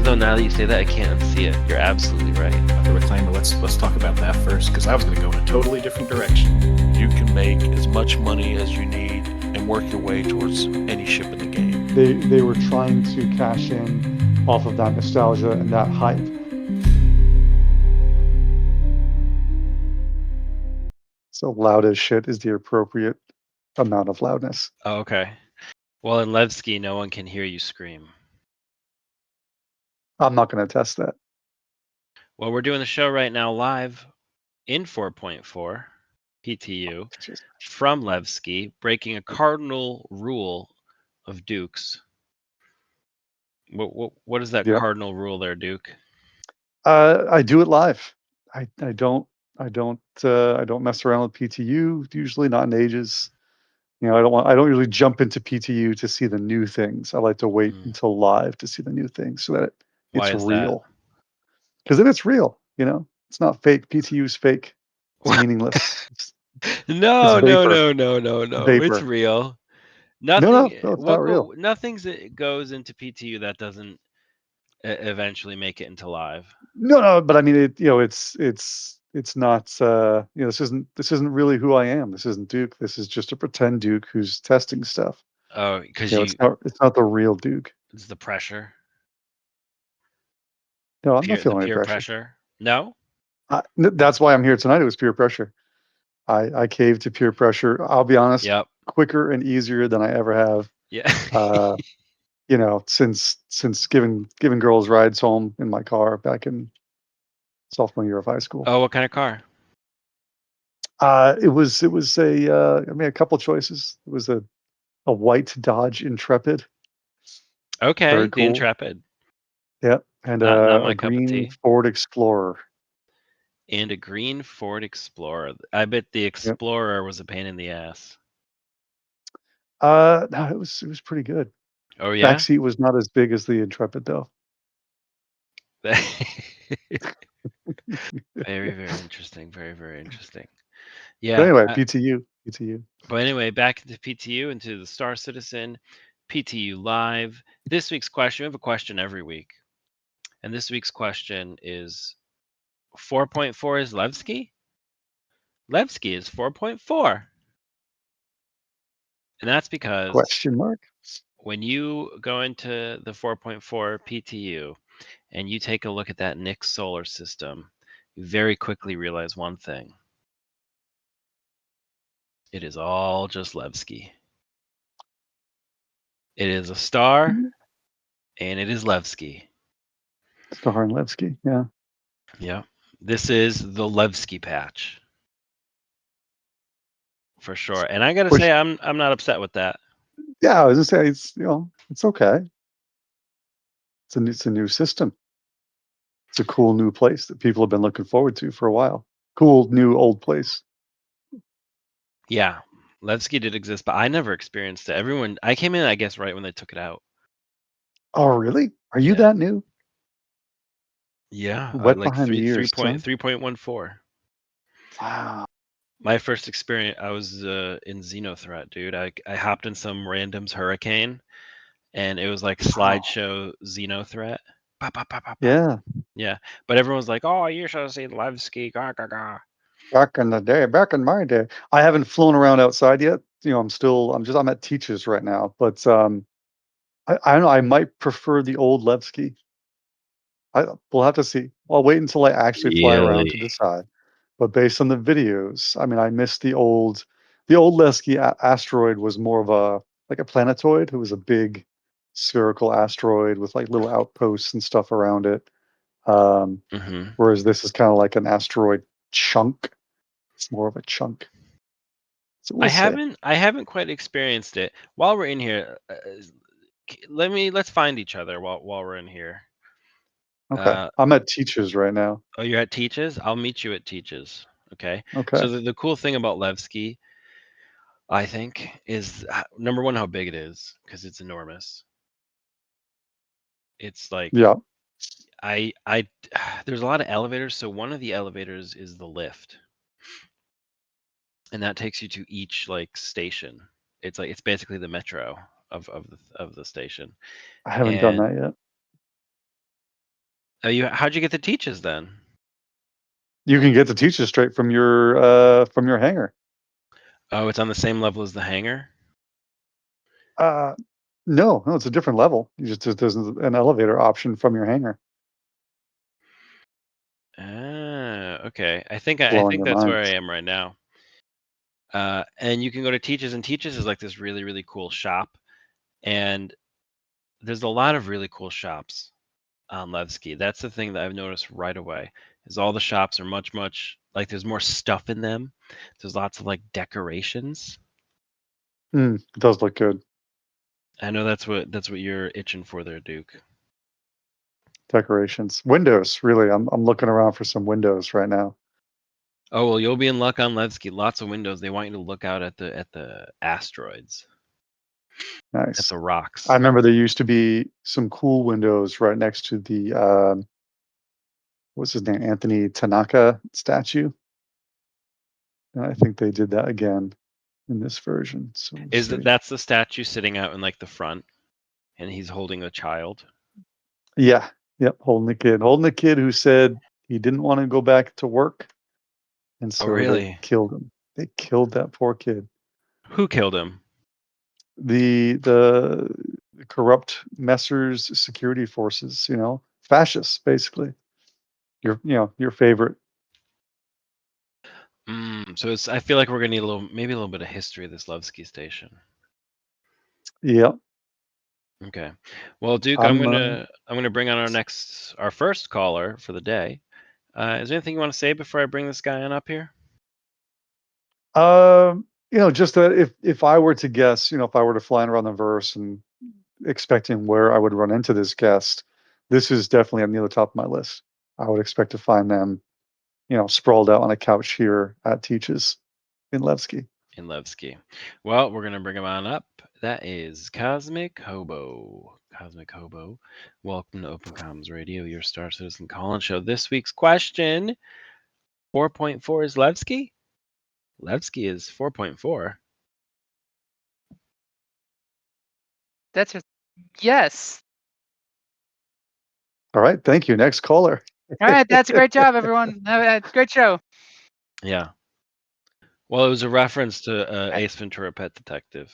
though, now that you say that, I can't unsee it. You're absolutely right. The reclaimer. Let's talk about that first, because I was going to go in a totally different direction. You can make as much money as you need and work your way towards any ship in the game. They were trying to cash in off of that nostalgia and that hype. So loud as shit is the appropriate amount of loudness. Oh, okay. Well, in Levski, no one can hear you scream. I'm not going to test that. Well, we're doing the show right now live in 4.4 PTU from Levski, breaking a cardinal rule of Duke's. What is that cardinal rule there, Duke? I do it live. I don't mess around with PTU. Usually not in ages. You know, I don't usually jump into PTU to see the new things. I like to wait until live to see the new things so that it's real. Because then it's real, you know? It's not fake. PTU's fake. It's meaningless. No. Vapor. It's real. Nothing. No, it's not real. Nothing goes into PTU that doesn't eventually make it into live. No, but I mean, it's not. This isn't really who I am. This isn't Duke. This is just a pretend Duke who's testing stuff. Oh, because it's not the real Duke. It's the pressure. No, I'm not feeling any peer pressure. No. That's why I'm here tonight. It was peer pressure. I caved to peer pressure. I'll be honest. Yep. Quicker and easier than I ever have. Yeah. Since giving girls rides home in my car back in sophomore year of high school. Oh, what kind of car? It was a couple choices. It was a white Dodge Intrepid. Okay, very cool. The Intrepid. Yep, and not a green Ford Explorer. And a green Ford Explorer. I bet the Explorer was a pain in the ass. No, it was pretty good. Oh yeah. Backseat was not as big as the Intrepid though. Very, very interesting. Very, very interesting. Yeah. But anyway, PTU. But anyway, back into PTU, into the Star Citizen, PTU Live. This week's question, we have a question every week. And this week's question is 4.4 is Levski? Levski is 4.4. And that's because question mark. When you go into the 4.4 PTU and you take a look at that Nix solar system, you very quickly realize one thing. It is all just Levski. It is a star, and it is Levski. Star and Levski, yeah. Yeah. This is the Levski patch. For sure. And I gotta say, I'm not upset with that. Yeah, I was gonna say it's okay. It's a new system. It's a cool new place that people have been looking forward to for a while. Cool new old place. Yeah, Levski did exist, but I never experienced it. I came in, I guess, right when they took it out. Oh, really? Are you that new? Yeah, wet like behind the ears. 3.14. Wow. My first experience, I was in Xenothreat, dude. I hopped in some random's Hurricane, and it was like slideshow Xenothreat. Yeah. Yeah, but everyone was like, "Oh, you should have seen Levski." Gah, gah, gah. Back in my day, I haven't flown around outside yet. I'm at Teachers right now, but I don't know. I might prefer the old Levski. We'll have to see. I'll wait until I actually fly around to decide. But based on the videos, I mean, I missed the old Levski asteroid was more of a planetoid. It was a big spherical asteroid with like little outposts and stuff around it. Whereas this is kind of like an asteroid chunk. It's more of a chunk. So I haven't quite experienced it. While we're in here, let's find each other while we're in here. Okay. I'm at Teachers right now. Oh, you're at Teachers? I'll meet you at Teachers. Okay. Okay. So the cool thing about Levski, I think, is number one, how big it is, because it's enormous. It's like, yeah. There's a lot of elevators. So one of the elevators is the lift, and that takes you to each like station. It's basically the metro of the station. I haven't done that yet. Oh, how'd you get the teaches then? You can get the teaches straight from your hangar. Oh, it's on the same level as the hangar? No, it's a different level. There's an elevator option from your hangar. Ah, okay. I think Blowing your that's where mind. I am right now. And you can go to Teaches, and Teaches is like this really, really cool shop. And there's a lot of really cool shops on Levski. That's the thing that I've noticed right away, is all the shops are much, like there's more stuff in them. There's lots of like decorations. It does look good. I know that's what you're itching for there, Duke. Decorations. Windows, really. I'm looking around for some windows right now. Oh well, you'll be in luck on Levski. Lots of windows. They want you to look out at the asteroids, at Nice. the rocks. I remember there used to be some cool windows right next to the what's his name? Anthony Tanaka statue. And I think they did that again in this version. So we'll see. That's the statue sitting out in like the front, and he's holding a child? Yeah. Yep. Holding the kid who said he didn't want to go back to work. And Oh, so they really? killed him. They killed that poor kid. Who killed him? The corrupt Messers security forces, fascists, basically. Your favorite. So I feel like we're gonna need maybe a little bit of history of this Levski station. Yep. Okay. Well, Duke, I'm gonna bring on our first caller for the day. Is there anything you want to say before I bring this guy on up here? Just that if I were to guess, if I were to fly around the verse and expecting where I would run into this guest, this is definitely near the top of my list. I would expect to find them, sprawled out on a couch here at Teaches in Levski. In Levski. Well, we're gonna bring him on up. That is Cosmic Hobo. Cosmic Hobo. Welcome to Open Comms Radio, your Star Citizen call-in show. This week's question: 4.4 is Levski? Levski is 4.4. That's a yes. All right. Thank you. Next caller. All right, that's a great job, everyone. Great show. Yeah. Well, it was a reference to Ace Ventura: Pet Detective.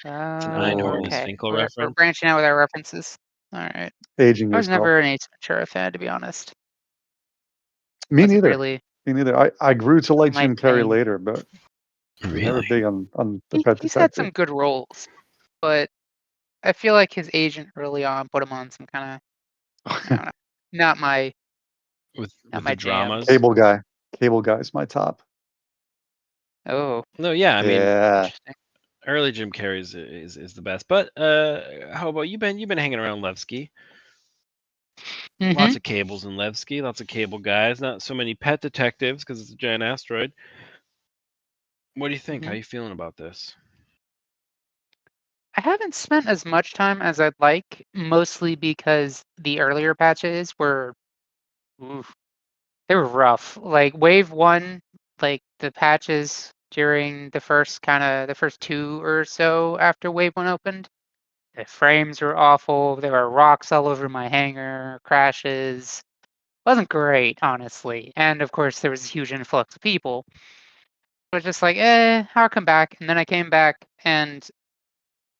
It's an Einhorn Okay. Finkel We're reference. branching out with our references. All right. Aging I was yourself. never an Ace Ventura fan, to be honest. Me Wasn't neither. really Me neither. I grew to like my Jim Carrey thing. later, but never Really? big on the Pet He's had Detective. some good roles, but I feel like his agent early on put him on some kind of, I don't know, not my With my the jam. dramas. Cable Guy's my top. Oh, No, yeah, I mean, Yeah. interesting. early Jim Carrey's is the best. But how about you've been hanging around Levski? Lots of cables in Levski, lots of cable guys, not so many pet detectives because it's a giant asteroid. What do you think? How you feeling about this? I haven't spent as much time as I'd like, mostly because the earlier patches were, oof, they were rough. Like Wave 1, like the patches during the first two or so after Wave 1 opened, the frames were awful. There were rocks all over my hangar, crashes. Wasn't great, honestly. And of course, there was a huge influx of people. It was just like, I'll come back. And then I came back, and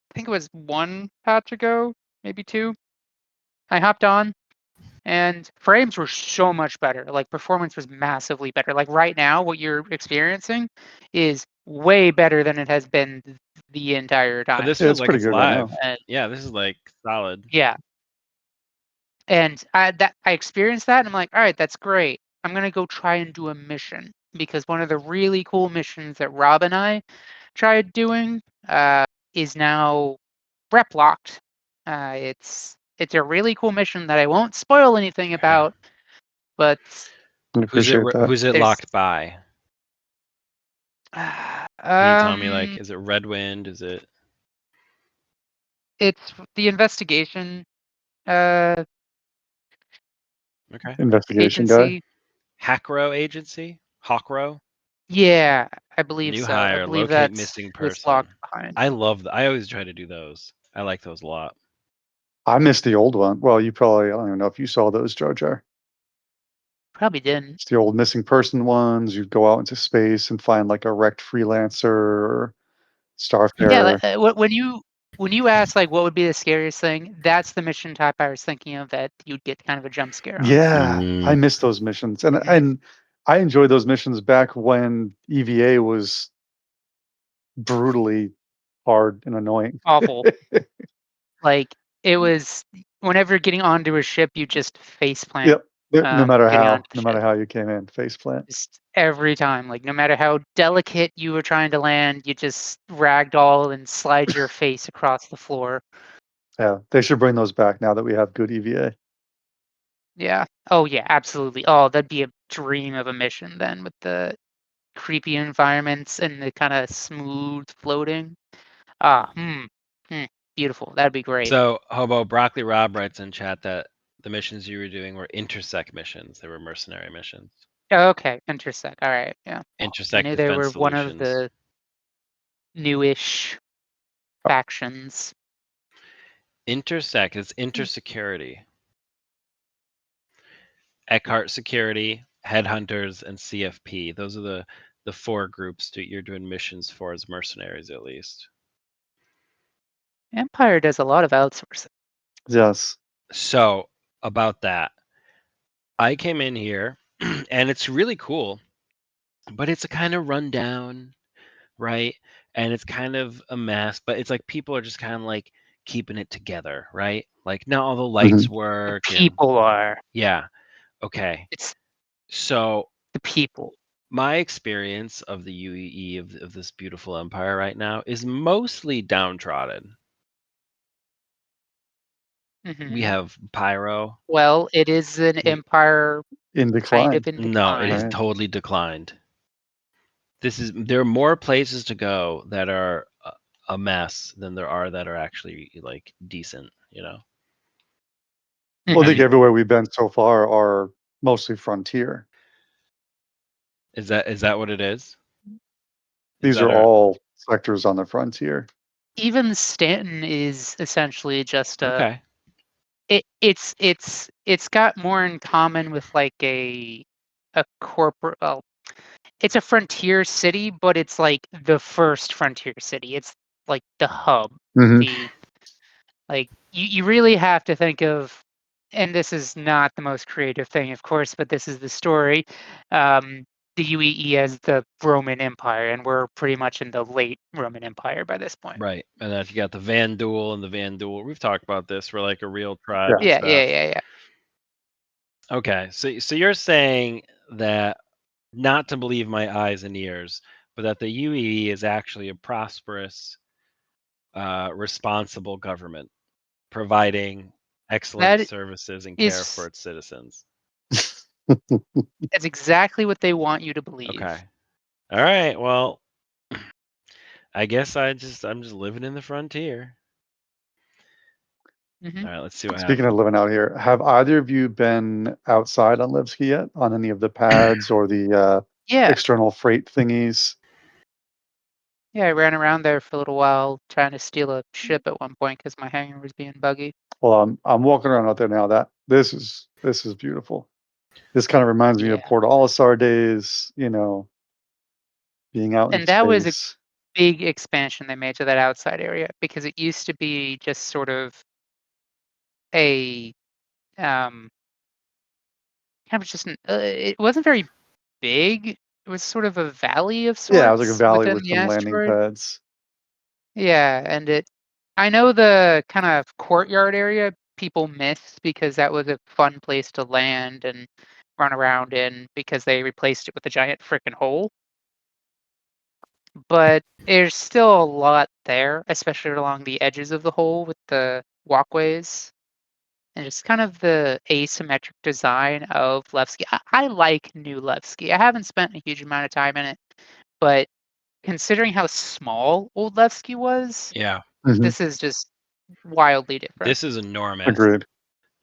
I think it was one patch ago, maybe two. I hopped on, and frames were so much better. Like performance was massively better. Like right now, what you're experiencing is way better than it has been the entire time. This Yeah, feels it's like pretty it's good right now. live. Yeah, this is like solid. Yeah. And I experienced that, and I'm like, all right, that's great. I'm gonna go try and do a mission, because one of the really cool missions that Rob and I tried doing is now rep locked. It's a really cool mission that I won't spoil anything about, but I appreciate that. Who's it there's locked by? Can you tell me, like, is it Red Wind? Is it? It's the investigation Okay. Investigation agency. guy. Hackrow Agency? Hawkrow? Yeah, I believe New so. I hire, believe locate that's missing who it's person. locked behind. I always try to do those. I like those a lot. I missed the old one. Well, you probably, I don't even know if you saw those, Jar Jar. Probably didn't. It's the old missing person ones. You'd go out into space and find like a wrecked freelancer or Yeah, starfarer. when you ask like what would be the scariest thing, that's the mission type I was thinking of that you'd get kind of a jump scare on. Yeah, I Mm. miss those missions, and Mhm. and I enjoyed those missions back when EVA was brutally hard and annoying. Awful. Like it was whenever getting onto a ship, you just face plant. Yep. No matter Getting onto the no ship. matter how you came in, face plant. Just every time, like no matter how delicate you were trying to land, you just ragdoll and slide your face across the floor. Yeah, they should bring those back now that we have good EVA. Yeah. Oh yeah, absolutely. Oh, that'd be a dream of a mission then with the creepy environments and the kind of smooth floating. Ah, beautiful. That'd be great. So, Hobo Broccoli Rob writes in chat that the missions you were doing were intersect missions. They were mercenary missions. Okay, Intersect. All right, yeah. I Intersect knew they were Defense one of Solutions. the newish factions. Intersect is intersecurity. Eckhart Security, Headhunters, and CFP. Those are the four groups that you're doing missions for as mercenaries, at least. Empire does a lot of outsourcing. Yes. So, about that, I came in here, and it's really cool, but it's a kind of rundown, right? And it's kind of a mess, but it's like people are just kind of like keeping it together, right? Like now all the lights Mhm. The work and people are. yeah, okay. It's So the people. my experience of the UEE of this beautiful empire right now is mostly downtrodden. Mhm. We have pyro. Well, it is an We, empire In kind of decline. in no, it is decline. Right. totally declined. There are more places to go that are a mess than there are that are actually like decent, you know. Well, I Have think Mhm. you everywhere we've been so far are mostly frontier. is that what it is? Is These that are our all sectors on the frontier. Even Stanton is essentially just a okay? it's got more in common with like a corporate well, it's a frontier city, but it's like the first frontier city. It's like the hub. Mhm. The like you really have to think of, and this is not the most creative thing, of course, but this is the story. The UEE as the Roman Empire, and we're pretty much in the late Roman Empire by this point. Right. And then you got the Van Duel and the Van Duel. We've talked about this. We're like a real tribe Yeah. and stuff. Yeah. Okay. So you're saying that not to believe my eyes and ears, but that the UEE is actually a prosperous, responsible government providing excellent That services and care for is its citizens. that's exactly what they want you to believe. Okay. All right. Well, I guess I'm just living in the frontier. Hmm. All right. Let's see what Speaking of happens. living out here, have either of you been outside on Levski yet on any of the pads or the Yeah, external freight thingies? yeah. I ran around there for a little while trying to steal a ship at one point because my hangar was being buggy. Well, I'm walking around out there now. This is beautiful. This kind of reminds me of Yeah, Port Olisar days, being out in and that was a space. big expansion they made to that outside area because it used to be just sort of a um kind of just it wasn't very big. It was sort of a valley of Yeah, it was like a sorts valley within with the some landing asteroid. pads. Yeah, and I know the kind of courtyard area people miss because that was a fun place to land and run around in because they replaced it with a giant frickin' hole. But there's still a lot there, especially along the edges of the hole with the walkways and just kind of the asymmetric design of Levski. I like new Levski. I haven't spent a huge amount of time in it, but considering how small old Levski was, Yeah. Mhm. this is just wildly different. This is enormous. Agreed.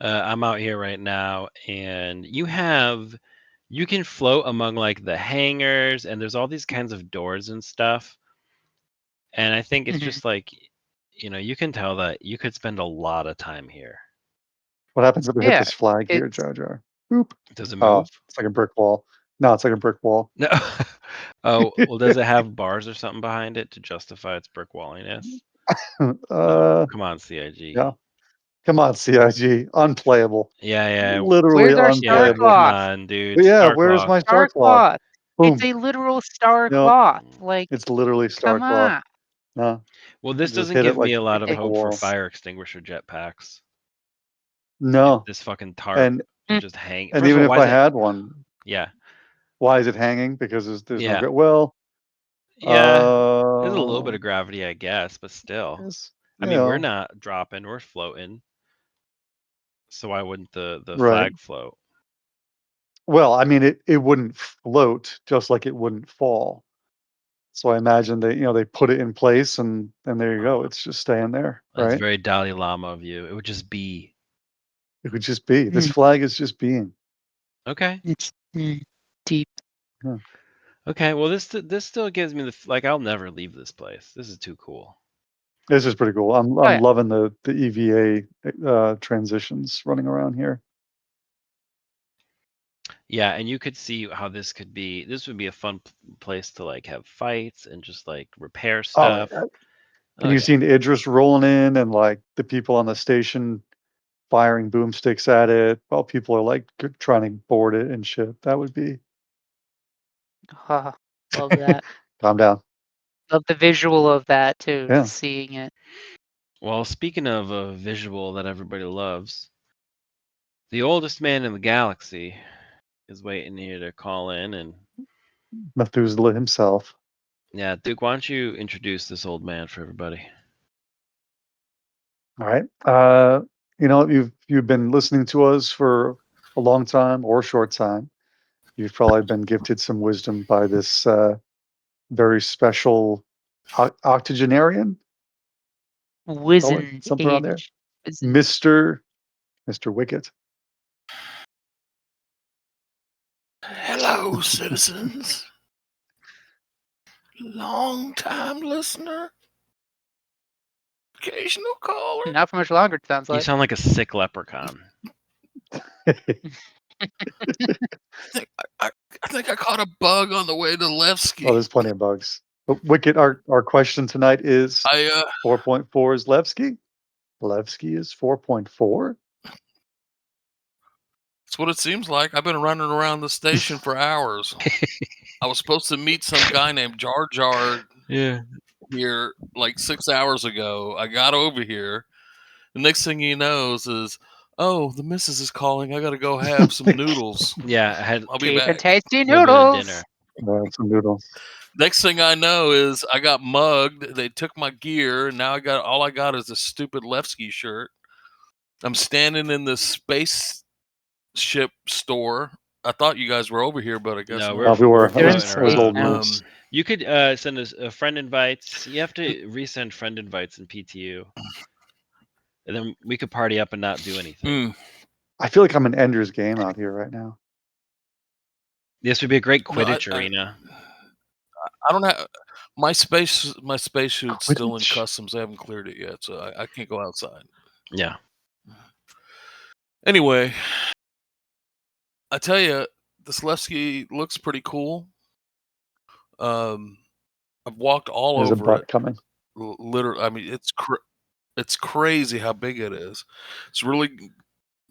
I'm out here right now, and you can float among like the hangars, and there's all these kinds of doors and stuff. And I think it's Mhm. just like you can tell that you could spend a lot of time here. What happens if we hit Yeah, this flag here, it's Jar Jar? Boop. Does it Oh, move? it's like a brick wall. No, it's like a brick wall. No. Oh, well, does it have bars or something behind it to justify its brick walliness? No. Come on, CIG. Yeah. Come on, CIG. Unplayable. Yeah. Literally Where's our star Yeah, unplayable. come cloth? on, dude. But yeah, Star where's cloth. my Star star cloth? cloth. It's Boom. a literal star No. cloth. Like, It's literally star come cloth. on. No. Well, this Just doesn't hit it give like me a lot of brick hope for wall. fire extinguisher jetpacks. No. This fucking tarp And can just hang. and First of even all, if why I is it? had one, Yeah, why is it hanging? Because there's no yeah, well, yeah. There's a little bit of gravity, I guess, but still. yes, I mean, we're not dropping, we're floating. So why wouldn't the right. flag float? Well, I mean, it wouldn't float just like it wouldn't fall. So I imagine they put it in place and there you go. It's just staying there, That's right? very Dalai Lama of you. It would just be. It would just be. This flag is just being. Okay. It's deep. Yeah. Okay. Well, this still gives me like I'll never leave this place. This is too cool. This is pretty cool. I'm yeah. loving the EVA transitions running around here. Yeah, and you could see how this could be. This would be a fun place to like have fights and just like repair stuff. Can you see Idris rolling in and like the people on the station firing boomsticks at it while people are like trying to board it and shit? That would be. Love that. Calm down. Love the visual of that too. Yeah. Seeing it. Well, speaking of a visual that everybody loves, the oldest man in the galaxy is waiting here to call in. And Methuselah himself. yeah, Duke, why don't you introduce this old man for everybody? All right. You've been listening to us for a long time or a short time. You've probably been gifted some wisdom by this very special octogenarian, Wizened something around there, age. Wizened. Mr. Wicket. Hello, citizens. Long time listener. Occasional caller. Not for much longer, it sounds You like. sound like a sick leprechaun. I think I caught a bug on the way to Levski. Oh, there's plenty of bugs. But Wicket, our question tonight is 4.4 is Levski. Levski is 4.4. That's what it seems like. I've been running around the station for hours. I was supposed to meet some guy named Jar Jar here like 6 hours ago. I got over here. The next thing he knows is, oh, the missus is calling. I got to go have some noodles. Yeah, I'll be Cheap back. and tasty little bit of noodles. dinner. Some noodles. Next thing I know is I got mugged. They took my gear, and now all I got is this stupid Levski shirt. I'm standing in this spaceship store. I thought you guys were over here, but I guess No, not. we were. They're in That was old space now. news. You could send us friend invites. You have to resend friend invites in PTU. And then we could party up and not do anything. I feel like I'm in Ender's Game out here right now. This would be a great Quidditch arena. I don't have my spacesuit's still in Quidditch. customs. I haven't cleared it yet, so I can't go outside. Yeah. Anyway, I tell you, this Levski looks pretty cool. I've walked all There's a over butt it. coming. Literally, I mean, it's crazy how big it is. It's really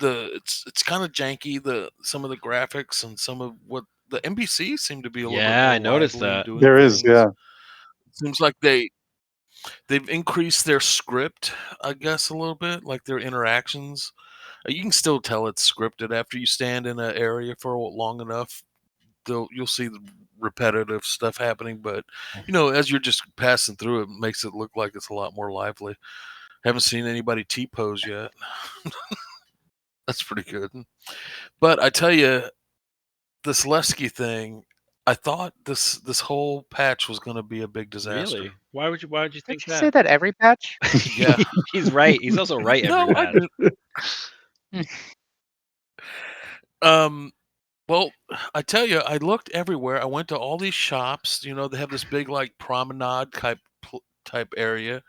it's kind of janky. Some of the graphics and some of what the NPCs seem to be a little bit more I noticed lively that. doing There is, things. yeah. Seems like they've increased their script, I guess, a little bit, like their interactions. You can still tell it's scripted after you stand in an area for long enough. You'll see the repetitive stuff happening, but as you're just passing through, it makes it look like it's a lot more lively. Haven't seen anybody T-pose yet. That's pretty good. But I tell you, this Levski thing, I thought this whole patch was going to be a big disaster. Really? Why would you think Did you say that every patch? Yeah. He's right. He's also right every patch. Well, I tell you, I looked everywhere. I went to all these shops. They have this big like promenade type area.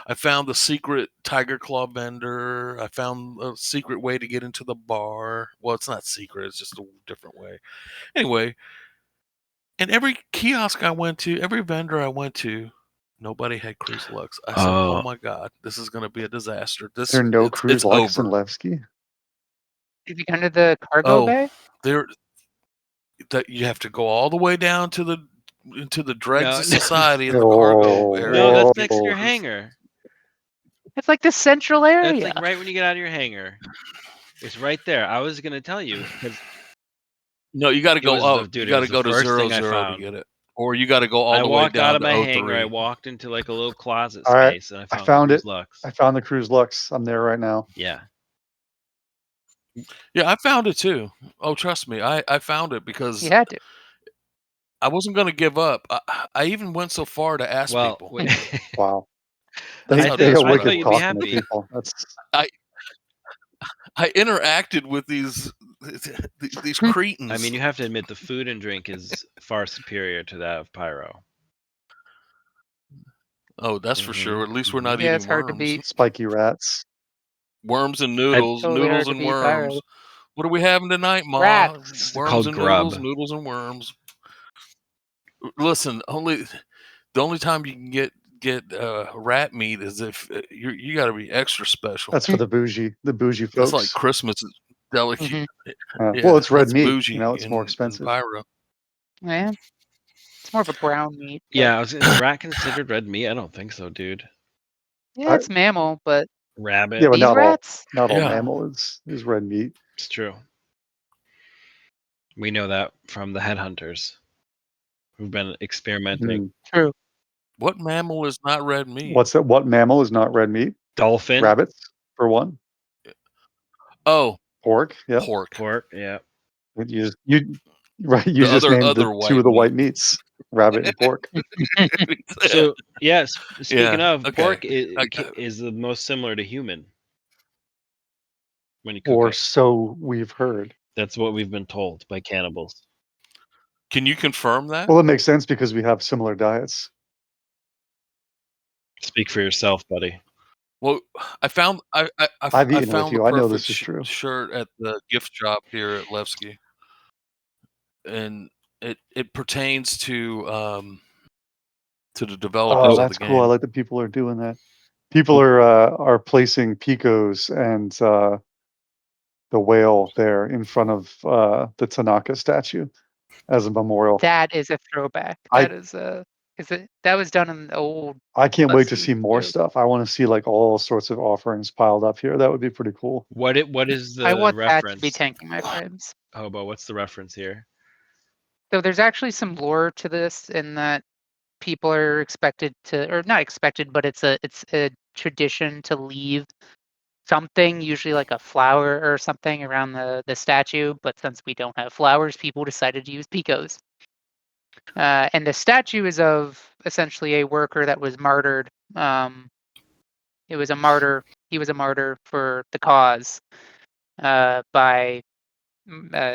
I found the secret tiger claw vendor. I found a secret way to get into the bar. Well, it's not secret, it's just a different way. Anyway, and every kiosk I went to, every vendor I went to, nobody had Cruise Lux. I said, "Oh Oh, my God, this is going to be a disaster. Is there no Cruise It's Lux in over." Levski? Have you gone to the cargo Oh, bay? there that you have to go all the way down to the into the dregs no, of no, society in the cargo Oh, no, area. that's next to your whoa. hangar. It's like the central That's area. like right when you get out of your hangar. It's right there. I was gonna tell you because No, you got to it go was the up. You dude. It got was to the go to first thing I 00 to found. get it, or you got to go all I the way walked out down of my to hangar. I 03. walked into like a little closet All right, space, and I I found found Cruise it. Lux. I found the Cruise Lux. I'm there right now. Yeah. Yeah, I found it too. Oh, trust me, I found it because You had to. I wasn't going to give up. I even went so far to ask Well, people. Wow. That's They how they got I desperate I thought wicked you'd be was. talking to happy. people. That's I interacted with these cretins. I mean, you have to admit the food and drink is far superior to that of Pyro. Oh, that's for sure. At least we're not Yeah, eating it's hard to worms. beat. spiky rats. Worms and I, noodles, Totally hard noodles to and beat Pyro. worms. What are we having tonight, Ma? Rats. it's Worms called and grub. noodles, noodles and worms. Listen, the only time you can get rat meat is if you got to be extra special. That's for the bougie That's like folks. Christmas delicate. Mhm. Yeah, Well, it's red that's meat. bougie You know, it's more in expensive. Pyro. Yeah, it's more of a brown meat. But Yeah, is rat considered red meat? I don't think so, dude. yeah, it's mammal, but Rabbit. Yeah, but these rats. not all Yeah. mammal is red meat. It's true. We know that from the headhunters who've been experimenting. Mhm. True. What mammal is not red meat? What's that? What mammal is not red meat? Dolphin. Rabbits, for one. Oh, Pork. Yeah. pork. Pork. Yeah. You right. You The just named the other two white of the meat. white meats: rabbit and pork. So yes, speaking Yeah, of, okay. pork I- is the most similar to human when you cook Or it. so we've heard. That's what we've been told by cannibals. Can you confirm that? Well, it makes sense because we have similar diets. Speak for yourself, buddy. Well, I found I I've eaten with found the you. I know perfect this is true. shirt at the gift shop here at Levski, and it pertains to the Oh, developers of the that's cool. I game. like that people are doing that. People are placing picos and the whale there in front of the Tanaka statue as a memorial. That is a throwback. I That is a. That was done in the old. I can't wait to Levski see more too. stuff. I want to see like all sorts of offerings piled up here. That would be pretty cool. What is I the want that to be reference? tanking my frames. Hobo, what's the reference here? So there's actually some lore to this in that people are expected to, or not expected, but it's a tradition to leave something, usually like a flower or something, around the statue. But since we don't have flowers, people decided to use picos. And the statue is of essentially a worker that was martyred. It was a martyr. He was a martyr for the cause by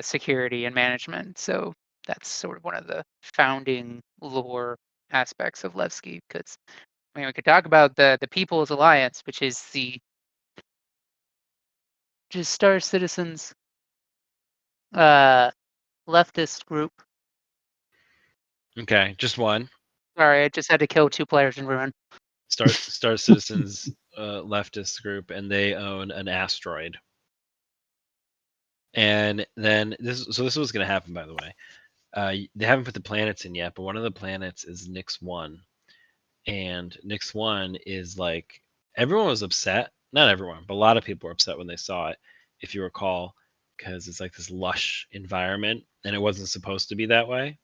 security and management. So that's sort of one of the founding lore aspects of Levski. Because I mean, we could talk about the People's Alliance, which is the just Star Citizens leftist group. Okay, just one. Sorry, I just had to kill 2 players in Ruin. Star Citizens leftist group, and they own an asteroid. And then this was going to happen, by the way. They haven't put the planets in yet, but one of the planets is Nix 1. And Nix 1 is like, everyone was upset. Not everyone, but a lot of people were upset when they saw it, if you recall, because it's like this lush environment, and it wasn't supposed to be that way.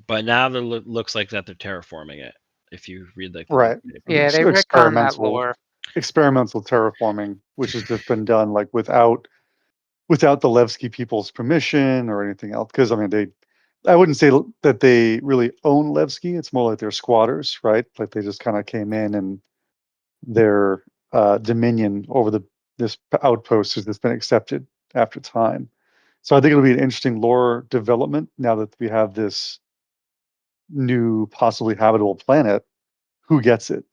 But now there looks like that they're terraforming it. If you read like the Right. paper. Yeah, they So retcon that lore. experimental terraforming, which has just been done like without the Levski people's permission or anything else. Because I mean, I wouldn't say that they really own Levski. It's more like they're squatters, right? Like they just kind of came in and their dominion over this outpost has just been accepted after time. So I think it'll be an interesting lore development now that we have this new possibly habitable planet, who gets it?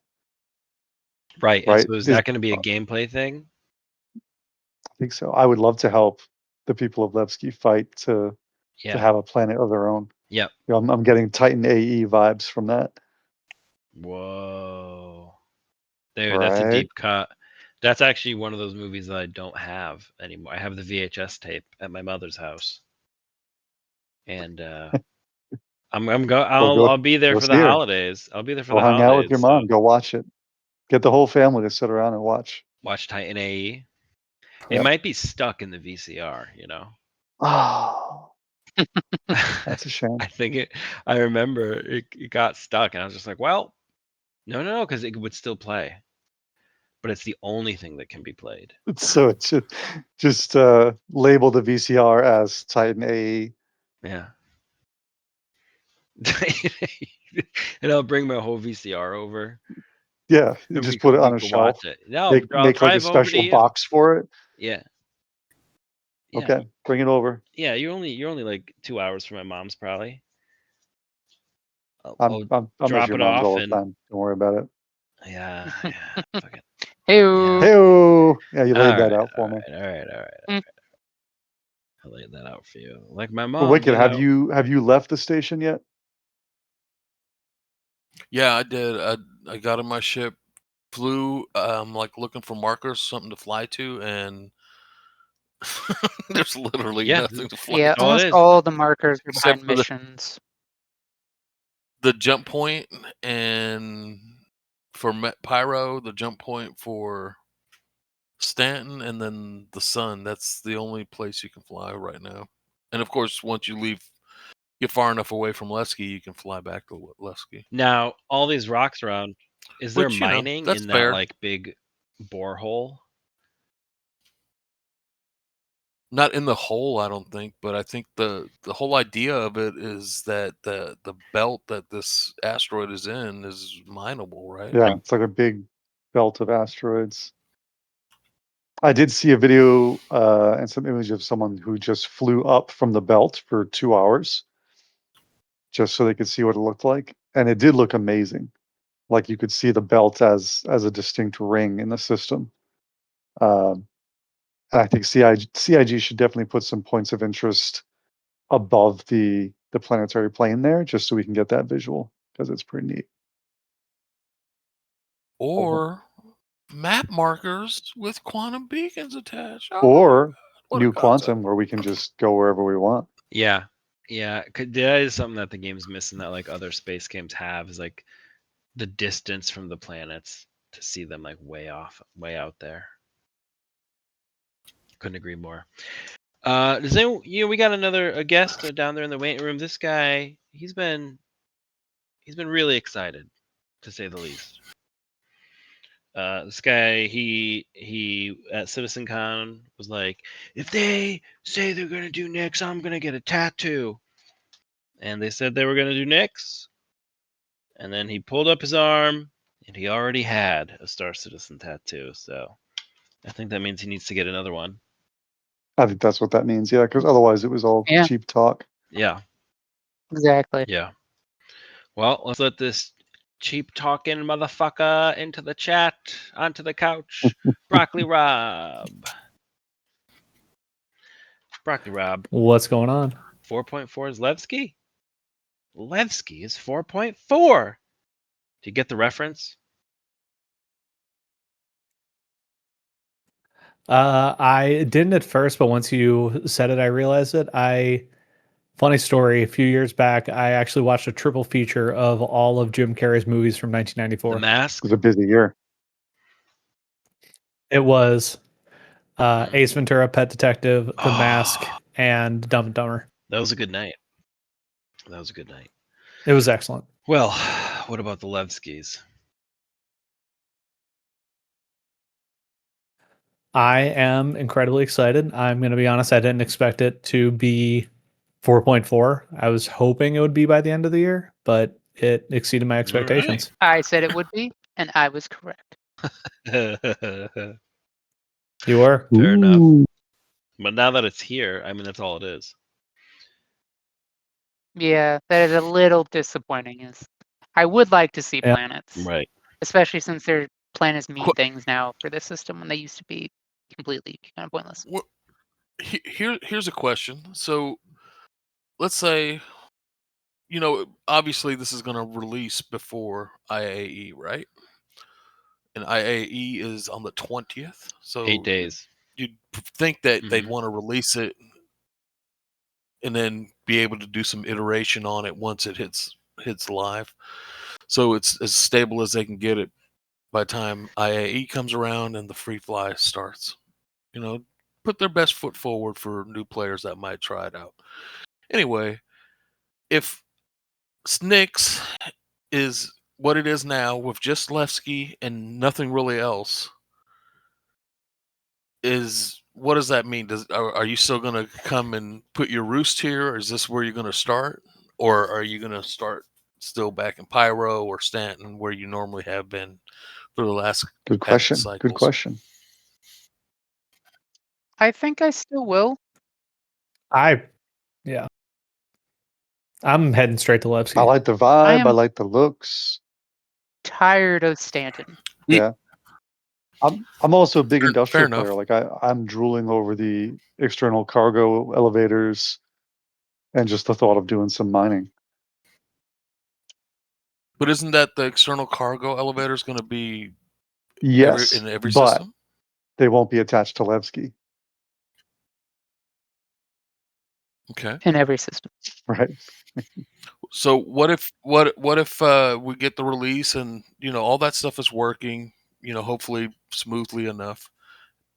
Right. And Right? so is that going to be a gameplay thing? I think so. I would love to help the people of Levski fight to Yeah. have a planet of their own. Yep. You know, I'm getting Titan AE vibes from that. Whoa. There, that's a Right? deep cut. That's actually one of those movies that I don't have anymore. I have the VHS tape at my mother's house, and I'll be there Go for the see her. holidays. I'll be there for Go the hang out with holidays. your So mom. Go watch it. Get the whole family to sit around and watch. watch Titan AE. It Yep. might be stuck in the VCR, you know. Oh, that's a shame. I think I remember it got stuck, and I was just like, well, no, because it would still play, but it's the only thing that can be played. So it's just label the VCR as Titan AE. Yeah. And I'll bring my whole VCR over. Yeah, you And just put it on a can shelf. watch it. No, I'll Make like a drive over to special you. box for it. Yeah. Yeah. Okay, bring it over. Yeah, you're only like 2 hours from my mom's probably. I'm drop at your it mom's off all the and time. Don't worry about it. yeah, fuck it. Hey-oo. Hey, yeah, you laid All that right, out for me. all right. Mm. I laid that out for you. Like my But mom. Wicked, have you left the station yet? Yeah, I did. I got on my ship, flew. Like looking for markers, something to fly to, and there's literally Yeah. nothing to fly Yeah, to all it almost is. all the markers are Except behind for the- missions. the jump point, and for Pyro, the jump point for Stanton, and then the sun. That's the only place you can fly right now. And of course, once you get far enough away from Levski, you can fly back to Levski. Now, all these rocks around, is there Which, you know, mining that's in that fair. like big borehole? Not in the hole, I don't think, but I think the whole idea of it is that the belt that this asteroid is in is mineable, right? Yeah, it's like a big belt of asteroids. I did see a video and some image of someone who just flew up from the belt for 2 hours just so they could see what it looked like, and it did look amazing. Like you could see the belt as a distinct ring in the system. Um, and I think CIG should definitely put some points of interest above the planetary plane there, just so we can get that visual because it's pretty neat. Or map markers with quantum beacons attached. Oh, Or what a new concept. quantum where we can just go wherever we want. Yeah. That is something that the game's missing that like other space games have, is like the distance from the planets to see them like way out there. Couldn't agree more. Does anyone, we got a guest down there in the waiting room. This guy, he's been really excited, to say the least. This guy, he at CitizenCon was like, if they say they're gonna do Nyx, I'm gonna get a tattoo. And they said they were gonna do Nyx, and then he pulled up his arm, and he already had a Star Citizen tattoo. So I think that means he needs to get another one. I think that's what that means, yeah, because otherwise it was all Yeah. cheap talk. Yeah. Exactly. Yeah. Well, let's let this cheap talking motherfucker into the chat, onto the couch. Broccoli Rob. Broccoli Rob. What's going on? 4.4 is Levski? Levski is 4.4. Do you get the reference? I didn't at first, but once you said it, I realized it. Funny story, a few years back, I actually watched a triple feature of all of Jim Carrey's movies from The 1994. Mask? It was a busy year. It was Ace Ventura, Pet Detective, The Mask, Oh, and Dumb and Dumber. that was a good night. It was excellent. Well, what about the Levskis? I am incredibly excited. I'm going to be honest, I didn't expect it to be 4.4. I was hoping it would be by the end of the year, but it exceeded my expectations. I said it would be, and I was correct. Fair You were? enough. Ooh. But now that it's here, I mean, that's all it is. Yeah, that is a little disappointing. I would like to see Yeah. planets, Right. especially since their planets mean Qu- things now for this system when they used to be completely kind of pointless. Here's a question. So let's say, obviously this is going to release before IAE, right? And IAE is on the 20th. So 8 days. you'd think that they'd Mhm. want to release it and then be able to do some iteration on it once it hits live. So it's as stable as they can get it by the time IAE comes around and the free fly starts. Put their best foot forward for new players that might try it out. Anyway, if Snicks is what it is now with just Levski and nothing really else, what does that mean? Are you still going to come and put your roost here? Or is this where you're going to start? Or are you going to start still back in Pyro or Stanton where you normally have been for the last Good patch question. cycles? Good question. I think I still will. Yeah. I'm heading straight to Levski. I like the I vibe. I am like the looks. tired of Stanton. Yeah. I'm also a big Fair industrial enough. player. Like I'm drooling over the external cargo elevators and just the thought of doing some mining. But isn't that the external cargo elevator is going to be Yes, in every but system? they won't be attached to Levski, Okay. In every system. right? So what if we get the release and all that stuff is working, hopefully smoothly enough,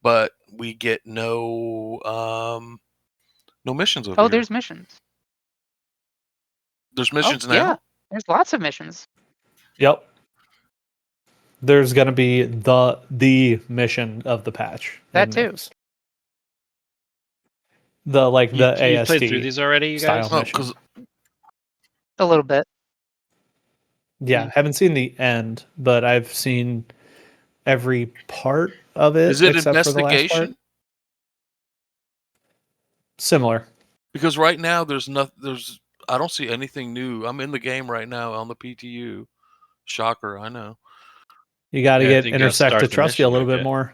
but we get no missions over Oh, here. there's missions. There's missions now. Yeah, there's lots of missions. Yep. There's gonna be the mission of the patch. That in too. Nyx. The You AST played through these already, you style guys? Oh, mission. because A little bit. Yeah, haven't seen the end, but I've seen every part of it is it except for the last part. investigation? Similar. Because right now I don't see anything new. I'm in the game right now on the PTU. Shocker, I know. You got to Yeah, I get think you gotta Intersect to start the trust you a mission, little I bit get. more.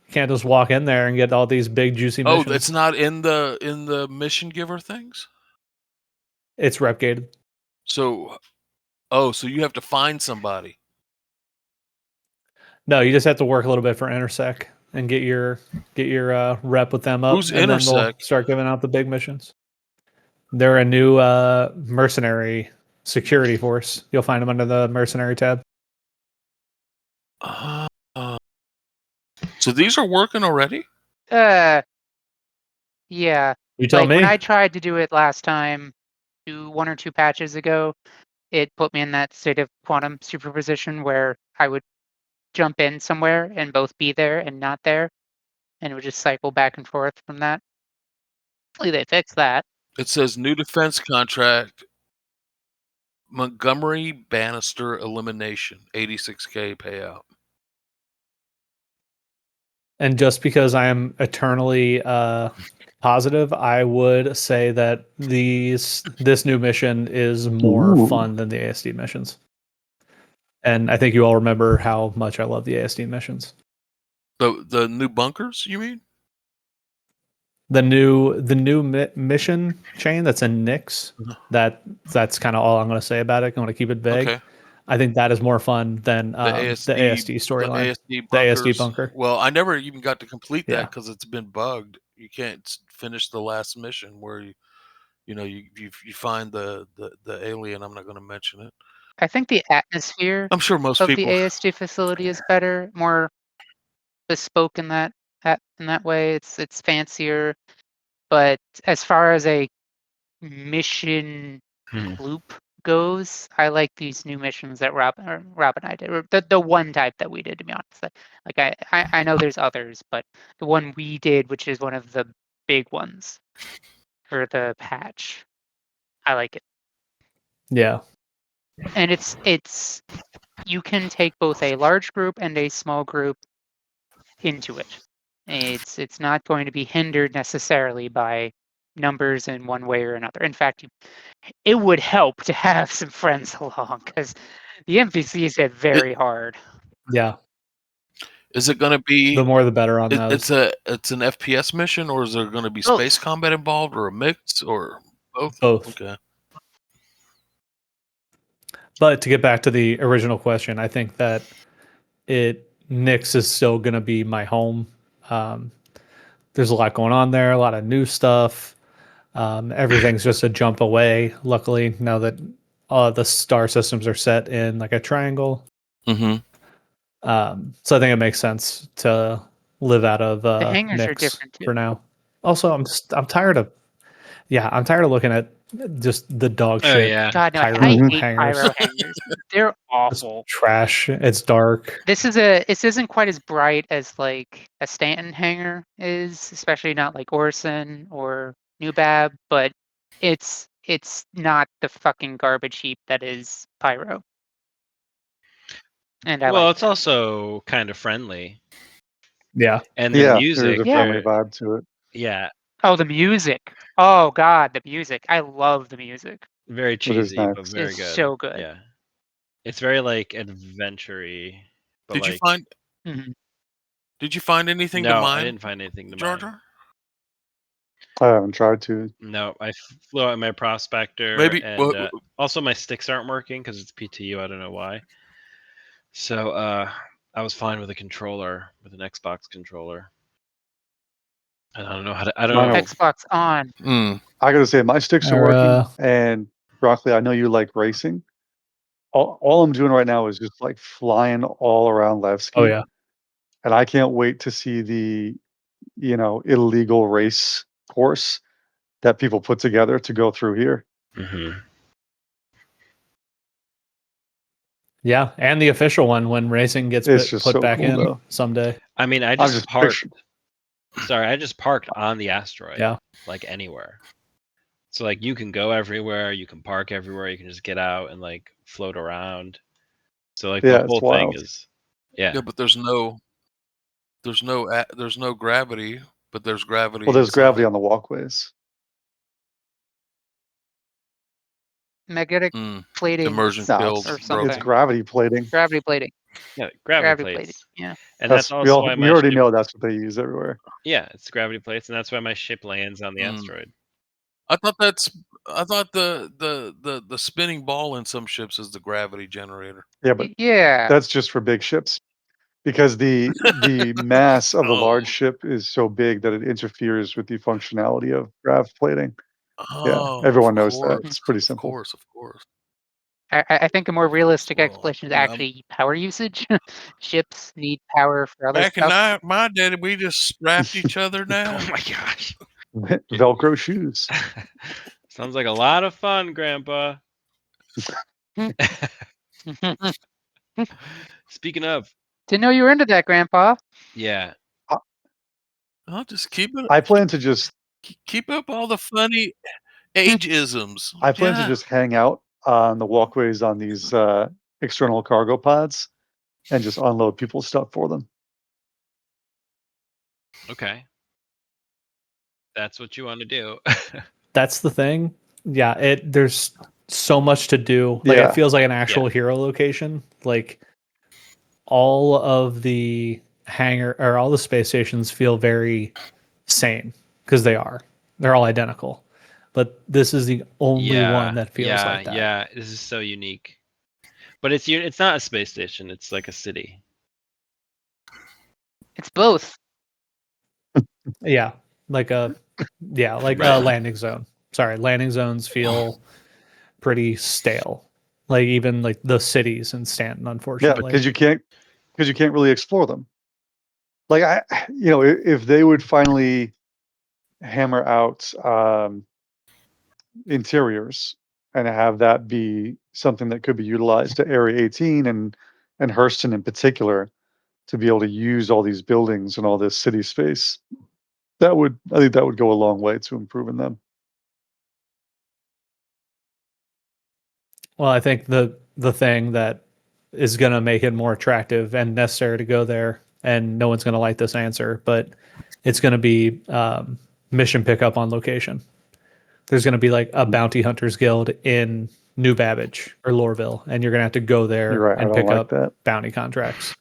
You can't just walk in there and get all these big juicy Oh, missions. it's not in the mission giver things. It's rep gated. So you have to find somebody. No, you just have to work a little bit for Intersect and get your rep with them up, Who's and then they'll Intersect? start giving out the big missions. They're a new mercenary security force. You'll find them under the mercenary tab. So these are working already? Yeah. You tell Like me. when I tried to do it last time, 1 or 2 patches ago, it put me in that state of quantum superposition where I would jump in somewhere and both be there and not there, and it would just cycle back and forth from that. Hopefully they fixed that. It says new defense contract, Montgomery Bannister elimination, 86K payout. And just because I am eternally positive, I would say that this new mission is more Ooh. fun than the ASD missions. And I think you all remember how much I love the ASD missions. The new bunkers, you mean? The new mission chain that's in Nyx. That's kind of all I'm going to say about it. I'm going to keep it vague. Okay. I think that is more fun than the ASD storyline. The ASD bunker. Well, I never even got to complete Yeah. that because it's been bugged. You can't finish the last mission where you find the alien. I'm not going to mention it. I think the atmosphere I'm sure most of people. the ASD facility is better, more bespoke in that way. It's fancier, but as far as a mission loop goes, I like these new missions that Rob and I did, or the one type that we did. To be honest, like I know there's others, but the one we did, which is one of the big ones for the patch, I like it. Yeah. And it's you can take both a large group and a small group into it. It's not going to be hindered necessarily by numbers in one way or another. In fact, it would help to have some friends along because the NPCs hit very hard. Yeah, Is it going to be? the more the better on It's those. it's an FPS mission, or is there going to be Both. space combat involved, or a mix, or both? Both. Okay. But to get back to the original question, I think that Nyx is still going to be my home. There's a lot going on there, a lot of new stuff. Everything's just a jump away. Luckily, now that the star systems are set in like a triangle, Mm-hmm. so I think it makes sense to live out of The hangars are Nyx different too. for now. Also, I'm tired of looking at just the dog Oh, shit. yeah. God, no, Pyro I hate hangers. pyro hangers. They're It's awful. trash. It's dark. This isn't quite as bright as like a Stanton hangar is, especially not like Orson or Newbab, but it's not the fucking garbage heap that is pyro. And I Well, like it's that. also kind of friendly. Yeah. And the Yeah, music, there's a Yeah. friendly vibe to it. yeah, Oh, the music. Oh God, the music. I love the music. very It is cheesy, but nice. very It's good. so good. Yeah. It's very like adventure-y. But Did like, you find? Mhm. Did you find anything to no, mine? I didn't find anything to Jar mine. Jar? I haven't tried to. No, I flew out my prospector, Maybe. and also my sticks aren't working because it's PTU. I don't know why. So I was fine with a controller, with an Xbox controller. And I don't know how to. I don't Mine know. are- Xbox on. I gotta say, my sticks are Or, working. And Broccoli, I know you like racing. All I'm doing right now is just like flying all around Levski. oh yeah. And I can't wait to see the, illegal race course that people put together to go through here. Mhm. Yeah, and the official one when racing gets It's just put so back cool, in though. someday. I mean, I I'm just just parked. picturing. Sorry, I just parked on the asteroid. Yeah. Like anywhere. So like you can go everywhere, you can park everywhere, you can just get out and like float around. So like Yeah, the it's whole thing wild. is, yeah. Yeah, but there's no gravity, but there's gravity. Well, there's gravity inside. on the walkways. Magnetic Mm. plating Immersion No, field or it's something. gravity plating. Gravity plating. Yeah, gravity Gravity plating. plates. Yeah. And that's We also why my already ship, know that's what they use everywhere. yeah, it's gravity plates, and that's why my ship lands on the Mm. asteroid. I thought the spinning ball in some ships is the gravity generator. Yeah, but Yeah. that's just for big ships. Because the mass of a large Oh. ship is so big that it interferes with the functionality of grav plating. Yeah, Oh, everyone of knows that. course, It's pretty of simple. course, of course. I think a more realistic Well, explanation is yeah, actually power usage. Ships need power for other back in stuff. my day, we just strapped each other Oh down. my gosh. Velcro shoes. Sounds like a lot of fun, Grandpa. Speaking of, Didn't know you were into that, Grandpa. yeah. I'll just keep it. I plan to just Keep up all the funny ageisms. I plan to Yeah. just hang out on the walkways on these external cargo pods and just unload people's stuff for them. Okay. That's what you want to do. That's the thing. Yeah, there's so much to do. Like Yeah. it feels like an actual hero location. Like all of the hangar or all the space stations feel very same because they are. They're all identical. But this is the only one that feels like that. Yeah, this is so unique. But it's not a space station, it's like a city. It's both. Yeah. Like a Right. landing zone. Sorry, landing zones feel pretty stale. Like even like the cities in Stanton, Yeah, unfortunately. because you can't really explore them. Like if they would finally hammer out interiors and have that be something that could be utilized to Area 18 and Hurston in particular to be able to use all these buildings and all this city space. I think that would go a long way to improving them. Well, I think the thing that is going to make it more attractive and necessary to go there, and no one's going to like this answer, but it's going to be mission pickup on location. there's going to be like a bounty hunters guild in New Babbage or Loreville, and you're going to have to go there You're right. I and don't pick like up that. bounty contracts.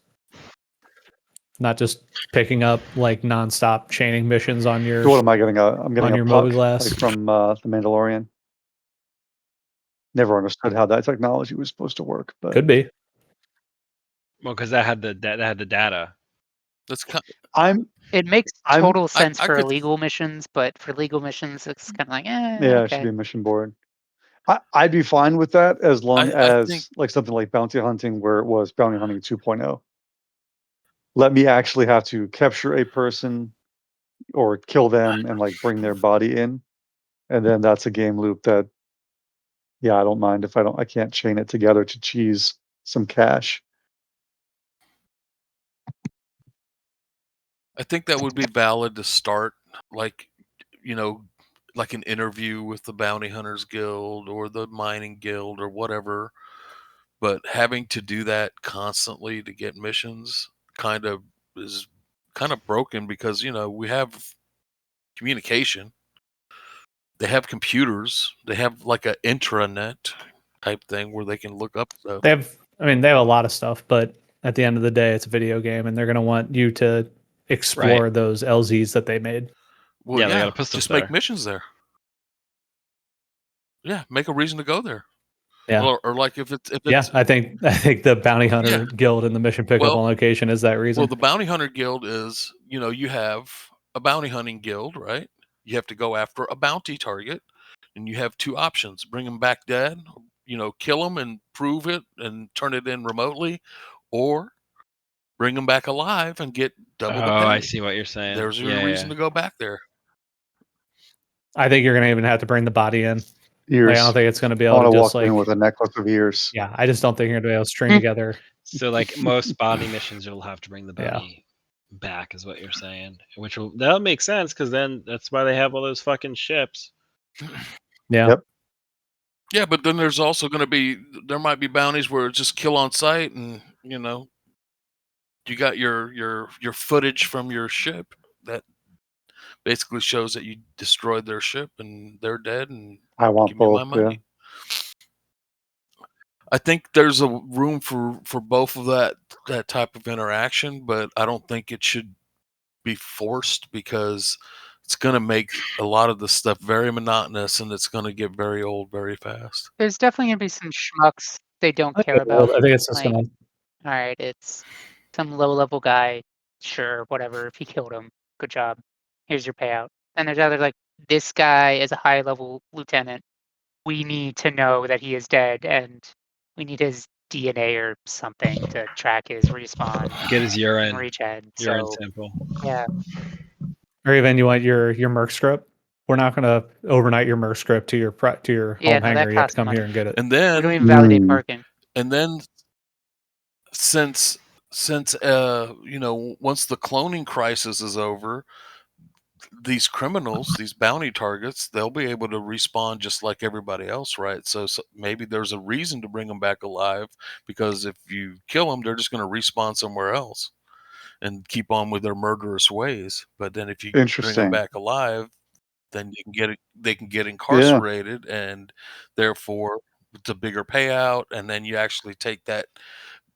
Not just picking up like nonstop chaining missions on your So what am I getting? I'm getting on a your puck, mobiGlass. like from The Mandalorian. Never understood how that technology was supposed to work, but Could be. Well, because that had the data. That's kind. It makes I'm- total sense I for could- illegal missions, but for legal missions, it's kind of like, yeah, it should okay. be a mission board. I'd be fine with that as long I as think- like something like bounty hunting, where it was bounty hunting 2.0. Let me actually have to capture a person or kill them and like bring their body in, and then that's a game loop that, yeah, I don't mind if I can't chain it together to cheese some cash. I think that would be valid to start, like, like an interview with the Bounty Hunters Guild or the Mining Guild or whatever. But having to do that constantly to get missions is kind of broken because, we have communication. They have computers. They have like a intranet type thing where they can look up stuff. They have a lot of stuff, but at the end of the day, it's a video game, and they're going to want you to explore those LZs that they made. Well, Yeah, they gotta put stuff just there. make missions there. Yeah, make a reason to go there. Yeah. Or like if it's Yeah, I think the Bounty Hunter Yeah. Guild and the mission pickup Well- on location is that reason. Well, the Bounty Hunter Guild is, you have a bounty hunting guild, right? You have to go after a bounty target, and you have two options: bring them back dead, kill them and prove it and turn it in remotely, or bring them back alive and get double the Oh, pay. I see what you're saying. There's your Yeah, reason to go back there. I think you're going to even have to bring the body in. Ears. Like, I don't think it's going to be I able want to to just walk like. in with a necklace of ears. Yeah, I just don't think you're going to be able to string Hmm. together. So like most bounty missions, you'll have to bring the Yeah. bounty back, is what you're saying. That'll make sense because then that's why they have all those fucking ships. Yeah. Yep. Yeah, but then there's also going to be might be bounties where it's just kill on sight, and you got your footage from your ship that basically shows that you destroyed their ship and they're dead, and I want give me my both. money. Yeah. I think there's a room for both of that type of interaction, but I don't think it should be forced because it's going to make a lot of the stuff very monotonous, and it's going to get very old very fast. There's definitely gonna be some schmucks they don't care I about. think it's just Like, going to. all right, it's some low-level guy. Sure, whatever. If you killed him, good job. Here's your payout. And there's others like, this guy is a high-level lieutenant. We need to know that he is dead, and we need his DNA or something to track his respawn Get his and urine regen. urine So sample. yeah, Or even you want your merc script. We're not going to overnight your merc script to your Yeah, home no, that hangar. You have to costs come money. here and get it. And we don't then even validate parking. Since once the cloning crisis is over, these criminals, these bounty targets, they'll be able to respawn just like everybody else, right? So maybe there's a reason to bring them back alive, because if you kill them, they're just going to respawn somewhere else and keep on with their murderous ways. But then if you bring them Interesting. back alive, then they can get incarcerated, and therefore it's a bigger payout, and then you actually take that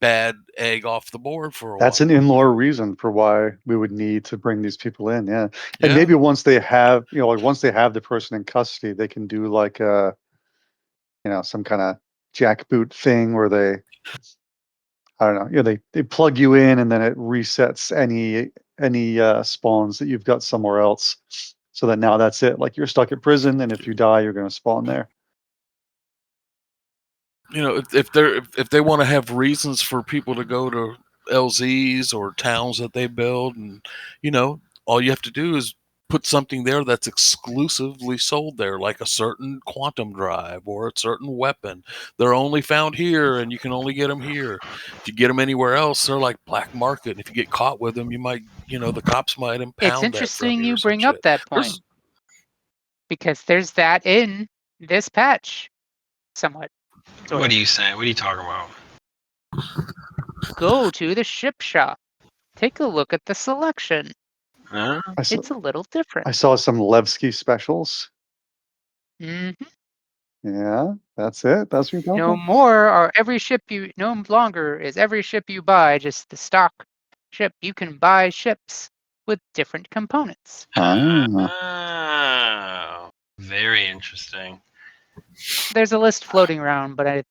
bad egg off the board for a That's while. an in-lore reason for why we would need to bring these people in. Yeah. And Yeah. maybe once they have, like once they have the person in custody, they can do like a, some kind of jackboot thing where they, I don't know, they plug you in and then it resets any spawns that you've got somewhere else. So that now that's it. Like you're stuck at prison, and if you die, you're going to spawn there. If they want to have reasons for people to go to LZs or towns that they build, and all you have to do is put something there that's exclusively sold there, like a certain quantum drive or a certain weapon. They're only found here, and you can only get them here. If you get them anywhere else, they're like black market. And if you get caught with them, you might, the cops might impound It's that interesting from you you or some bring up shit. that point because there's that in this patch, somewhat. Sort What of. are you saying? What are you talking about? Go to the ship shop. Take a look at the selection. Huh? I saw, It's a little different. I saw some Levski specials. Hmm. Yeah, that's it. That's what you're No talking more or every ship you no longer is every ship you buy just the stock ship. You can buy ships with different components. about. Oh, very interesting. There's a list floating around, but I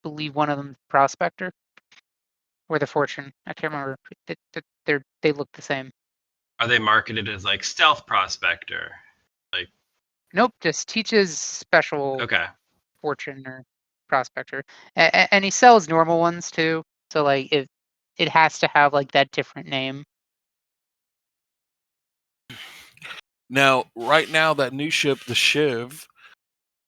believe one of them is Prospector or the Fortune. I can't remember. They look the same. Are they marketed as like stealth prospector? Nope, just teaches special Okay. Fortune or Prospector, and he sells normal ones too. So like it has to have like that different name. Now, right now, that new ship, the Shiv,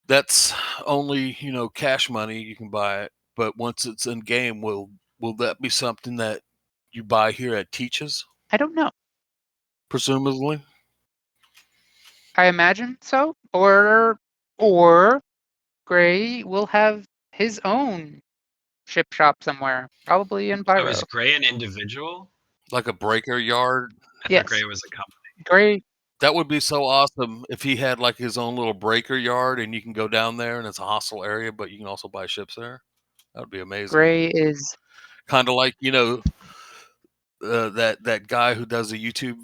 that's only cash money. You can buy it, but once it's in game, will that be something that you buy here at Teach's? I don't know. Presumably. I imagine so, or Gray will have his own ship shop somewhere, probably in Oh, is Pyro. Gray an individual? Like a breaker yard. I thought Gray Yes, was a company. Gray. That would be so awesome if he had like his own little breaker yard and you can go down there and it's a hostile area, but you can also buy ships there. That would be amazing. Gray is Kind of like that guy who does the YouTube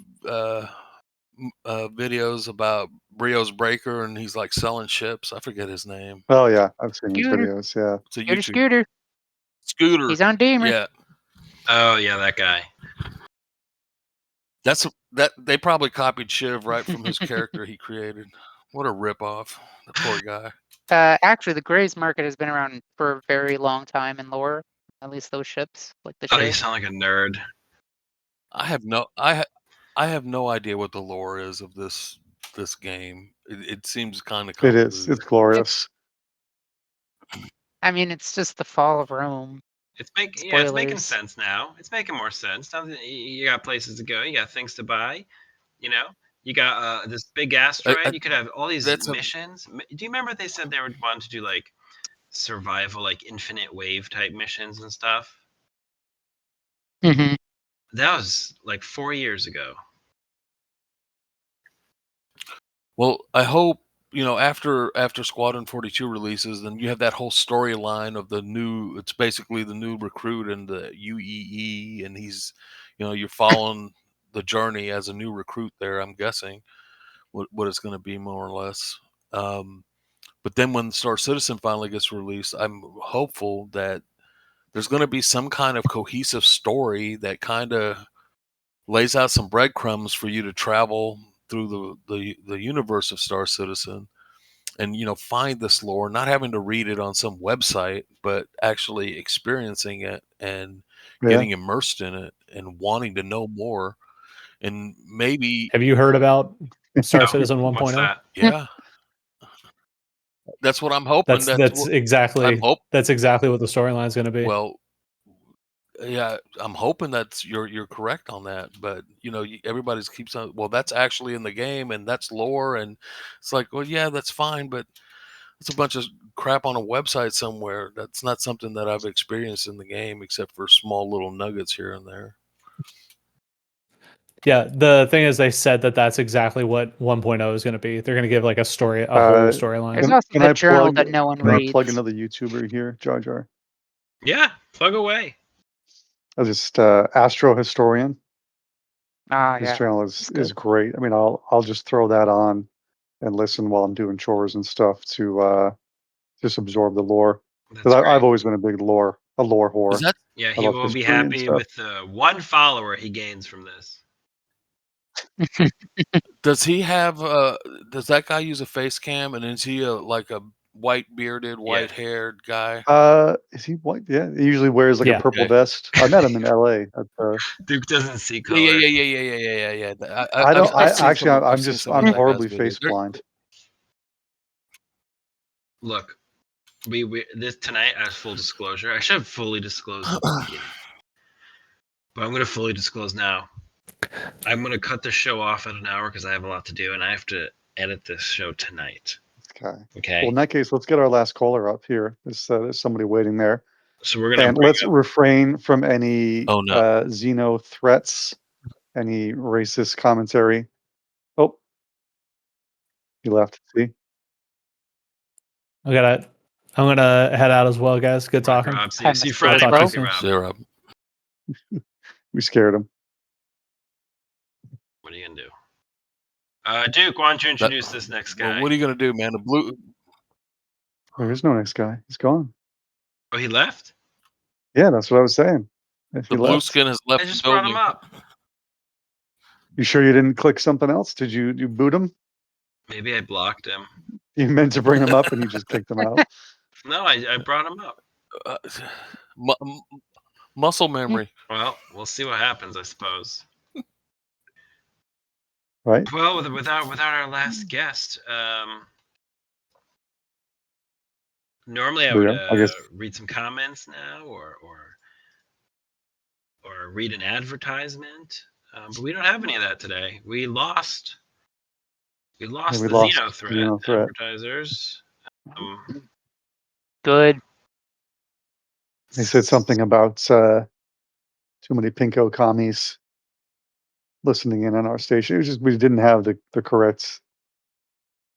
videos about Rio's breaker and he's like selling ships. I forget his name. Oh yeah, I've seen his Scooter. videos. Yeah, It's a Scooter. YouTube Scooter. Scooter. He's on Damer. Yeah, Oh yeah, that guy. that they probably copied Shiv right from his character he created. What a ripoff! The poor guy. Actually, the Gray's market has been around for a very long time in lore. At least those ships, like the Oh, you Shiv. sound like a nerd. I have no idea what the lore is of this game. It seems kind of it is. convoluted. It's glorious. I mean, it's just the fall of Rome. It's making Spoilers. sense now. It's making more sense. Now that you got places to go, you got things to buy. You know, you got this big asteroid. You could have all these That's missions. Do you remember they said they were wanting to do like survival, like infinite wave type missions and stuff? Mm-hmm. That was like 4 years ago. Well, I hope after Squadron 42 releases, then you have that whole storyline of the new. It's basically the new recruit in the UEE, and he's, you're following the journey as a new recruit there. I'm guessing what it's going to be more or less. But then when Star Citizen finally gets released, I'm hopeful that there's going to be some kind of cohesive story that kind of lays out some breadcrumbs for you to travel through the universe of Star Citizen and find this lore, not having to read it on some website, but actually experiencing it and Yeah. getting immersed in it and wanting to know more. And maybe Have you heard about Star Oh, Citizen what's 1.0? that? yeah, that's what I'm hoping. That's exactly I'm hope. That's exactly what the storyline is going to be. Well, yeah, I'm hoping that you're correct on that, but everybody keeps on. Well, that's actually in the game, and that's lore, and it's like, well, yeah, that's fine, but it's a bunch of crap on a website somewhere. That's not something that I've experienced in the game, except for small little nuggets here and there. Yeah, the thing is, they said that that's exactly what 1.0 is going to be. They're going to give like a whole storyline. There's also Can the I journal plug? that no one Can I reads. plug another YouTuber here, Jar Jar? Yeah, plug away. I just Astro Historian. Ah, His yeah. channel It's is good. great. I mean, I'll just throw that on and listen while I'm doing chores and stuff to just absorb the lore. That's Because great. I've always been a lore Is whore. that Yeah, I he love will be history and happy stuff. with the 1 follower he gains from this. does he have? Does that guy use a face cam? And is he like a white bearded, white haired guy? Is he white? Yeah, he usually wears like a Yeah. purple Okay. vest. I met him in LA. Duke doesn't see color. Yeah. I don't. I've seen Actually, some. I've I'm seen just. some I'm of that guy's horribly videos. face blind. Look, we this tonight as full disclosure. I should have fully disclosed at the beginning, but I'm going to fully disclose now. I'm going to cut the show off at an hour because I have a lot to do and I have to edit this show tonight. Okay. Okay. Well, in that case, let's get our last caller up here. There's somebody waiting there. So we're going And to let's refrain from any Oh, no. xeno threats, any racist commentary. Oh, he left. See, I'm gonna head out as well, guys. Good Rob, talking. see you Mr. Friday, Well. Monkey Rob. See you, Rob. We scared him. What are you gonna do? Duke, why don't you introduce this next guy? Well, what are you gonna do, man? The blue. There is no next guy. He's gone. Oh, he left? Yeah, that's what I was saying. If The he blue left. skin has left I the just brought him building. up. You sure you didn't click something else? Did you boot him? Maybe I blocked him. You meant to bring him up and you just kicked him out. No, I brought him up. Muscle memory. Well, we'll see what happens, I suppose. Right? Well, without our last guest, normally I There we would go. I guess read some comments now, or read an advertisement, but we don't have any of that today. We lost the Xeno threat Xeno threat. advertisers. Good. They said something about too many pinko commies listening in on our station. It was just we didn't have the correct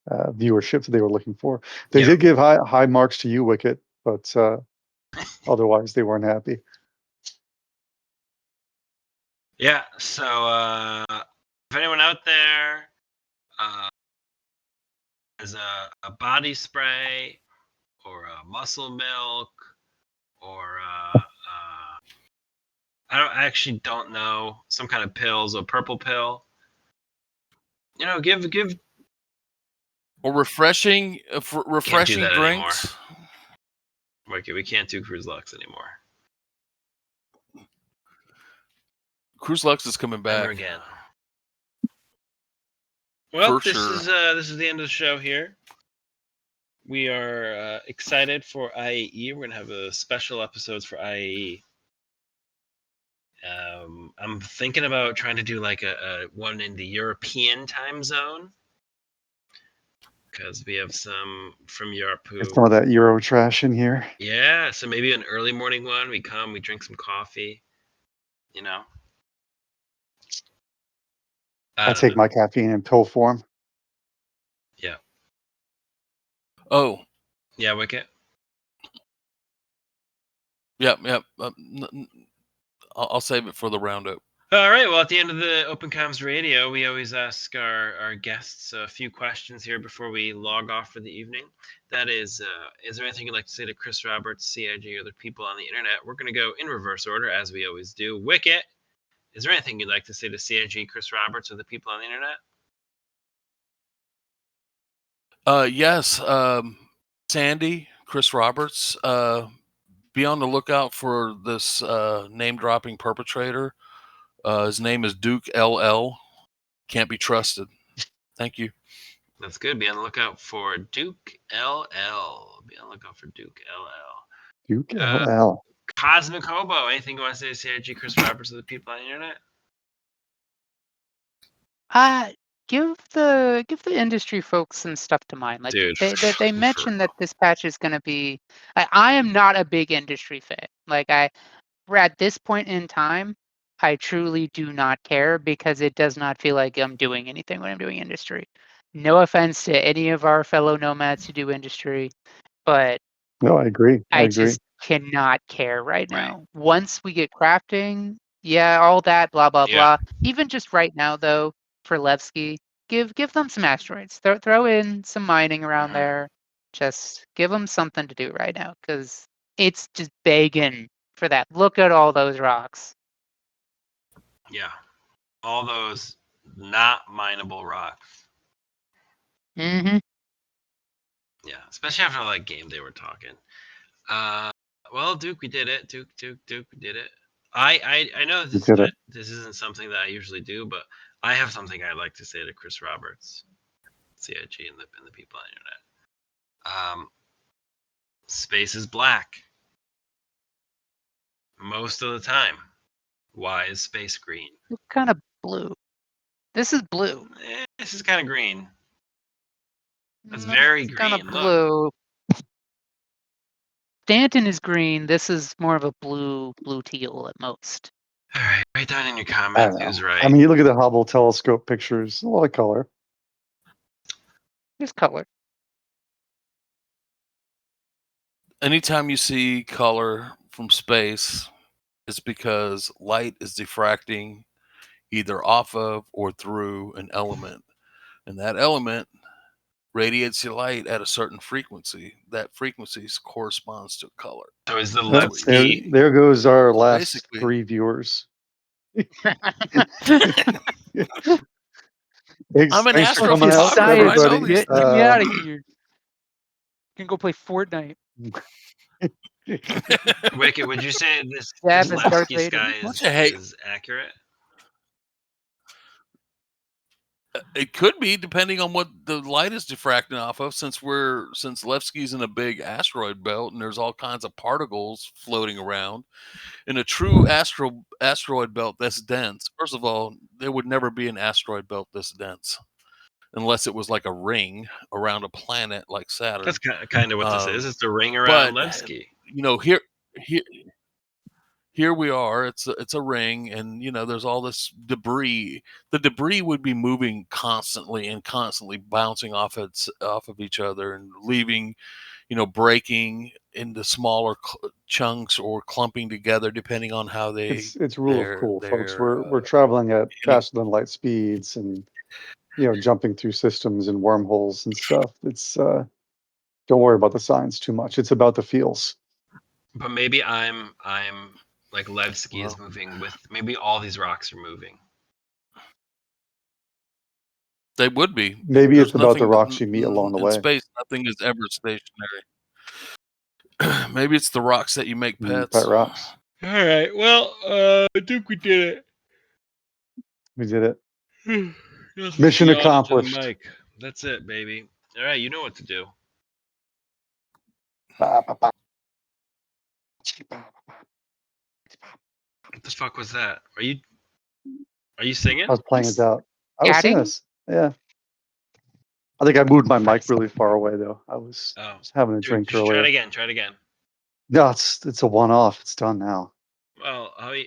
viewership that they were looking for. They did give high marks to you, Wicket, but otherwise they weren't happy. Yeah. So if anyone out there has a body spray or a muscle milk or I actually don't know, some kind of pills, a purple pill. Give Or refreshing drinks. Anymore. Okay, we can't do Cruise Lux anymore. Cruise Lux is coming back. Never again. Well, For sure. This is the end of the show here. We are excited for IAE. We're gonna have a special episodes for IAE. I'm thinking about trying to do like a one in the European time zone, because we have some from Europe who Some of that Euro trash in here. Yeah, so maybe an early morning one. We drink some coffee. I take my caffeine in pill form. Yeah. Oh. Yeah, Wicket. Yep. I'll save it for the roundup. All right. Well, at the end of the Open Comms Radio, we always ask our guests a few questions here before we log off for the evening. That is there anything you'd like to say to Chris Roberts, CIG, or other people on the internet? We're going to go in reverse order, as we always do. Wicket, is there anything you'd like to say to CIG, Chris Roberts, or the people on the internet? Yes. Sandy, Chris Roberts, be on the lookout for this name-dropping perpetrator. His name is Duke LL. Can't be trusted. Thank you. That's good. Be on the lookout for Duke LL. Be on the lookout for Duke LL. Duke LL. Cosmic Hobo. Anything you want to say to CIG, Chris Roberts, or the people on the internet? Give the industry folks some stuff to mind. Like, Dude, they mentioned that this patch is going to be. I am not a big industry fan. Like, at this point in time, I truly do not care, because it does not feel like I'm doing anything when I'm doing industry. No offense to any of our fellow nomads who do industry, but No, I agree. I agree. just cannot care right now. Once we get crafting, yeah, all that, blah blah Yeah. blah. Even just right now, though, for Levski, give them some asteroids. Throw in some mining around there. Just give them something to do right now, because it's just begging for that. Look at all those rocks. Yeah. All those not mineable rocks. Mm-hmm. Yeah. Especially after like game day we're talking. Well, Duke, we did it. Duke, we did it. I know this isn't something that I usually do, but I have something I'd like to say to Chris Roberts, CIG, and the people on the internet. Space is black most of the time. Why is space green? It's kind of blue. This is blue. This is kind of green. That's very green. Kind of blue. Stanton is green. This is more of a blue teal at most. All right, write down in your comments who's right. I mean, you look at the Hubble telescope pictures, a lot of color. There's color. anytime you see color from space, it's because light is diffracting either off of or through an element, and that element radiates the light at a certain frequency. That frequency corresponds to color. So is the That's what you Levski? see. There goes our So last basically, 3 viewers. I'm an Thanks for coming out, astrophotographer. I Science, know everybody. these get things. me out of here. You can go play Fortnite. Wicked, would you say this Dab is Darth Levski Vader. sky Bunch of hate. is accurate? It could be, depending on what the light is diffracting off of. Since Levski's in a big asteroid belt, and there's all kinds of particles floating around. In a true asteroid belt this dense, first of all, there would never be an asteroid belt this dense, unless it was like a ring around a planet like Saturn. That's kind of what this is. It's a ring But around Levski. Here we are. It's a ring, and there's all this debris. The debris would be moving constantly and constantly bouncing off of each other and leaving, breaking into smaller chunks or clumping together, depending on how they. It's rule of cool, folks. We're traveling at faster than light speeds, and jumping through systems and wormholes and stuff. It's don't worry about the science too much. It's about the feels. But maybe I'm like Levski is moving with. Maybe all these rocks are moving. They would be. Maybe There's it's about the nothing rocks you meet along the in way. space. Nothing is ever stationary. Maybe it's the rocks that you make pets. Pet rocks. All right. Well, I think we did it. We did it. Mission accomplished. Mike. That's it, baby. All right, you know what to do. What What the fuck was that? Are you singing? I was playing it out. I was singing Adding? this. Yeah. I think I moved my mic really far away though. I was having a drink Just earlier. Try it again. No, it's a one-off. It's done now. Well, how you...